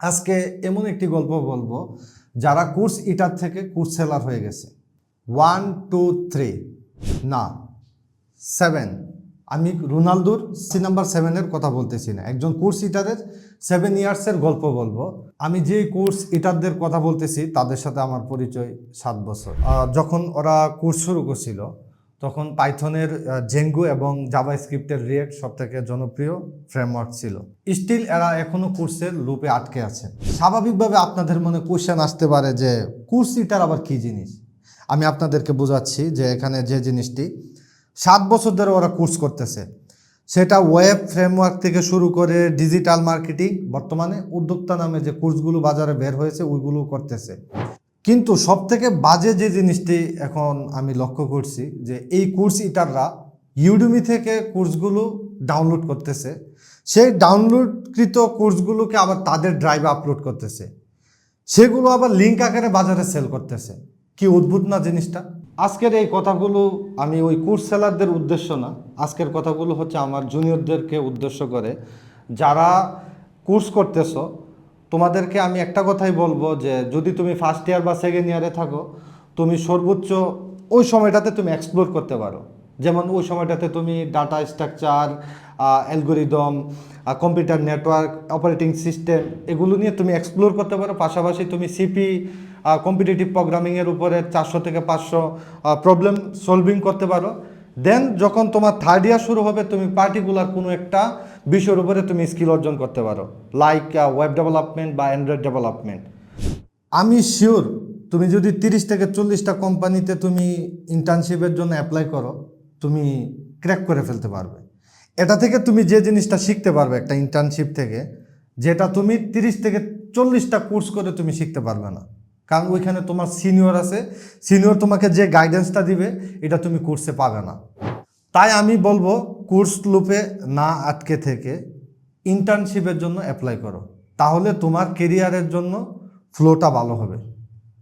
আজকে এমন একটি গল্প বলবো যারা কোর্স ইটার থেকে কোর্স সেলার হয়ে গেছে। 1 2 3 না 7। আমি রোনালদোর নাম্বার 7-এর কথা বলতেছি না, একজন কোর্স ইটারের 7 ইয়ার্সের গল্প বলবো। আমি যে কোর্স ইটারদের কথা বলতেছি তাদের সাথে আমার পরিচয় 7 বছর। যখন ওরা কোর্স শুরু করছিল তখন পাইথনের জেঙ্গো এবং জাভাস্ক্রিপ্টের রিয়েক্ট সব থেকে জনপ্রিয় ফ্রেমওয়ার্ক ছিল। স্টিল এরা এখনো কোর্সের লুপে আটকে আছে। স্বাভাবিকভাবে আপনাদের মনে কোশ্চেন আসতে পারে যে কোর্স ইটার আবার কী জিনিস। আমি আপনাদেরকে বোঝাচ্ছি যে এখানে যে জিনিসটি 7 বছর ধরে ওরা কোর্স করতেছে, সেটা ওয়েব ফ্রেমওয়ার্ক থেকে শুরু করে ডিজিটাল মার্কেটিং, বর্তমানে উদ্যোক্তা নামে যে কোর্সগুলো বাজারে বের হয়েছে ওইগুলো করতেছে। কিন্তু সব থেকে বাজে যে জিনিসটি এখন আমি লক্ষ্য করছি যে এই কোর্স ইটাররা ইউডেমি থেকে কোর্সগুলো ডাউনলোড করতেছে, সেই ডাউনলোডকৃত কোর্সগুলোকে আবার তাদের ড্রাইভে আপলোড করতেছে, সেগুলো আবার লিঙ্ক আকারে বাজারে সেল করতেছে। কি অদ্ভুত না জিনিসটা। আজকের এই কথাগুলো আমি ওই কোর্স সেলারদের উদ্দেশ্য না, আজকের কথাগুলো হচ্ছে আমার জুনিয়রদেরকে উদ্দেশ্য করে। যারা কোর্স করতেছো তোমাদেরকে আমি একটা কথাই বলবো যে যদি তুমি ফার্স্ট ইয়ার বা সেকেন্ড ইয়ারে থাকো, তুমি সর্বোচ্চ ওই সময়টাতে তুমি এক্সপ্লোর করতে পারো। যেমন ওই সময়টাতে তুমি data structure, algorithm, computer network, operating system এগুলো নিয়ে তুমি এক্সপ্লোর করতে পারো। পাশাপাশি তুমি সিপি কম্পিটিটিভ প্রোগ্রামিংয়ের উপরে 400 থেকে 500 প্রবলেম সলভিং করতে পারো। দেন যখন তোমার থার্ড ইয়ার শুরু হবে তুমি পার্টিকুলার কোনো একটা বিষয়ের উপরে তুমি স্কিল অর্জন করতে পারো, লাইক ওয়েব ডেভেলপমেন্ট বা অ্যান্ড্রয়েড ডেভেলপমেন্ট। আমি শিওর তুমি যদি 30 থেকে 40টা কোম্পানিতে তুমি ইন্টার্নশিপের জন্য অ্যাপ্লাই করো, তুমি ক্র্যাক করে ফেলতে পারবে। এটা থেকে তুমি যে জিনিসটা শিখতে পারবে একটা ইন্টার্নশিপ থেকে, যেটা তুমি 30 থেকে 40টা কোর্স করে তুমি শিখতে পারবে না। কারণ ওইখানে তোমার সিনিয়র আছে, সিনিয়র তোমাকে যে গাইডেন্সটা দিবে এটা তুমি কোর্সে পাবে না। তাই আমি বলবো কোর্স লুপে না আটকে থেকে ইন্টার্নশিপের জন্য অ্যাপ্লাই করো, তাহলে তোমার কেরিয়ারের জন্য ফ্লোটা ভালো হবে।